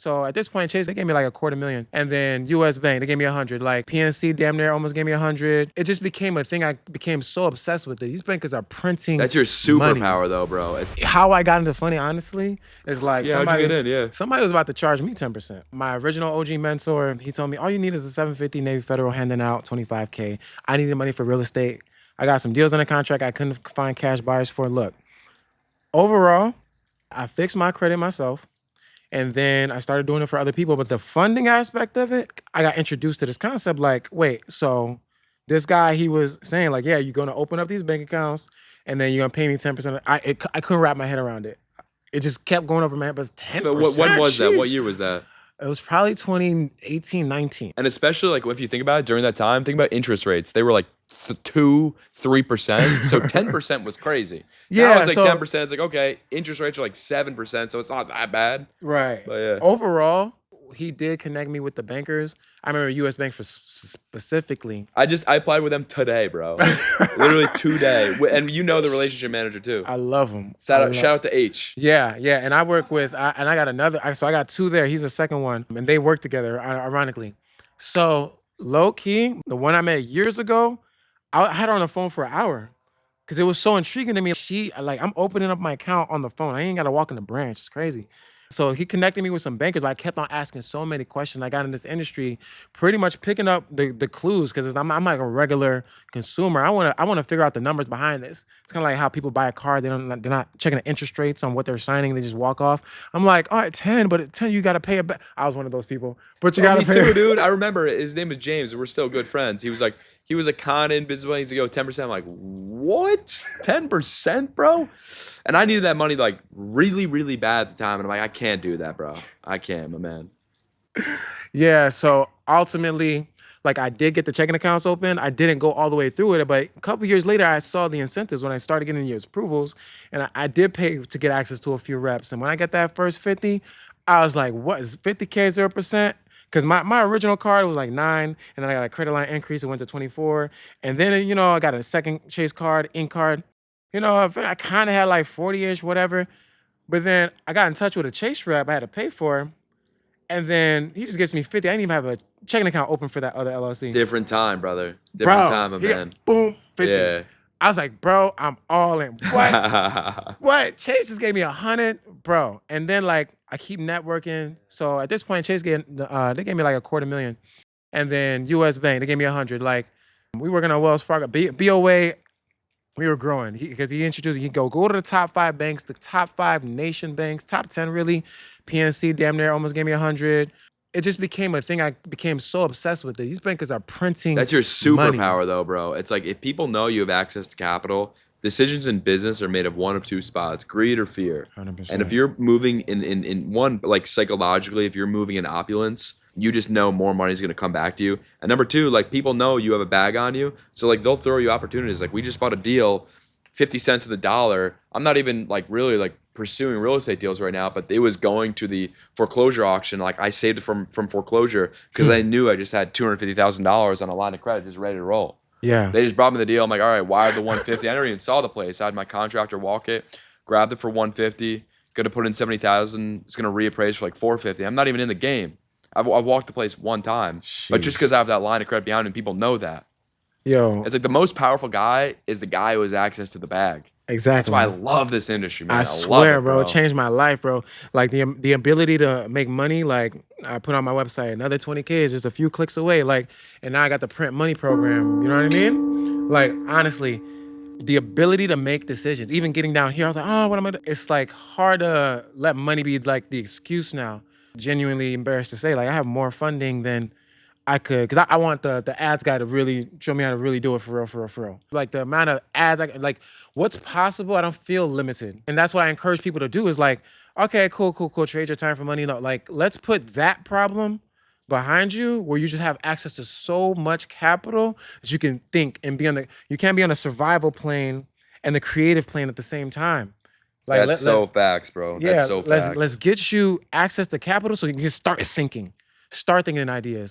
So at this point, Chase, they gave me like $250,000. And then US Bank, they gave me 100. Like PNC damn near almost gave me 100. It just became a thing. I became so obsessed with it. These bankers are printing That's your money. superpower though, bro. How I got into funny, honestly, is like how'd you get in? Yeah. somebody was about to charge me 10%. My original OG mentor, he told me, all you need is a 750 Navy Federal handing out $25K. I needed money for real estate. I got some deals on the contract I couldn't find cash buyers for. Look, overall, I fixed my credit myself. And then I started doing it for other people. But the funding aspect of it, I got introduced to this concept like, wait, so this guy, he was saying like, yeah, you're going to open up these bank accounts and then you're going to pay me 10%. I couldn't wrap my head around it. It just kept going over my head, but it's 10%. So when was that? What year was that? It was probably 2018, 19. And especially like if you think about it during that time, think about interest rates. They were like 2-3%. So 10% was crazy. Yeah, now it's like so 10%. It's like, okay, interest rates are like 7%, so it's not that bad. Right. But yeah. Overall, he did connect me with the bankers. I remember US Bank for specifically. I applied with them today, bro. Literally today. And you know the relationship manager too. I love him. Shout out to H. Yeah. And I work with, and I got another, so I got two there. He's the second one. And they work together, ironically. So low key, the one I met years ago, I had her on the phone for an hour because it was so intriguing to me. I'm opening up my account on the phone. I ain't got to walk in the branch. It's crazy. So he connected me with some bankers, but I kept on asking so many questions. I got in this industry pretty much picking up the clues because I'm like a regular consumer. I want to figure out the numbers behind this. It's kind of like how people buy a car. They're not checking the interest rates on what they're signing. They just walk off. I'm like, all right, 10, but at 10 you got to pay it back. I was one of those people. But you got to pay. Me too, dude. I remember his name was James. We're still good friends. He was a con in business. He's like, 10%. I'm like, what? 10%, bro? And I needed that money like really, really bad at the time. And I'm like, I can't do that, bro. I can't, my man. Yeah, so ultimately, like I did get the checking accounts open. I didn't go all the way through it, but a couple years later, I saw the incentives when I started getting your approvals, and I did pay to get access to a few reps. And when I got that first 50, I was like, what is 50K 0%? Because my original card was like 9, and then I got a credit line increase. It went to 24. And then, I got a second Chase card, Ink card. I kind of had like 40-ish, whatever. But then I got in touch with a Chase rep I had to pay for. And then he just gets me 50. I didn't even have a checking account open for that other LLC. Different time, brother. Different time, my man. Boom, 50. Yeah. I was like, bro, I'm all in. What? What? Chase just gave me 100, bro. And then like I keep networking. So at this point, Chase they gave me like $250,000. And then US Bank, they gave me 100. Like we working on Wells Fargo, BOA. We were growing because he introduced. You go to the top 5 banks, the top 5 nation banks, top 10 really. PNC damn near almost gave me 100. It just became a thing. I became so obsessed with it. These bankers are printing. That's your superpower, money. though, bro. It's like if people know you have access to capital, decisions in business are made of one of two spots: greed or fear. 100%. And if you're moving in one, like psychologically, if you're moving in opulence, you just know more money is going to come back to you. And number 2, like people know you have a bag on you, so like they'll throw you opportunities. Like we just bought a deal, 50 cents of the dollar. I'm not even like really like pursuing real estate deals right now, but it was going to the foreclosure auction. Like I saved it from foreclosure because I knew I just had $250,000 on a line of credit just ready to roll. Yeah. They just brought me the deal. I'm like, all right, why the 150? I never even saw the place. I had my contractor walk it, grabbed it for 150, gonna put in 70,000. It's gonna reappraise for like 450. I'm not even in the game. I've walked the place one time, but just because I have that line of credit behind me, people know that. Yo, It's like the most powerful guy is the guy who has access to the bag. exactly. That's why I love this industry, man. I love swear, it, bro, it changed my life, bro. Like the ability to make money, like I put on my website, another 20K is just a few clicks away. Like, and now I got the print money program. You know what I mean? Like, honestly, the ability to make decisions, even getting down here, I was like, oh, what am I doing? It's like hard to let money be like the excuse now. Genuinely embarrassed to say, like I have more funding than I could, because I want the ads guy to really show me how to really do it for real. Like the amount of ads, like what's possible, I don't feel limited. And that's what I encourage people to do is like, okay, cool, trade your time for money. Like, let's put that problem behind you where you just have access to so much capital that you can think and you can't be on a survival plane and the creative plane at the same time. Like, that's facts, bro. Yeah, That's so facts. let's get you access to capital so you can start thinking ideas.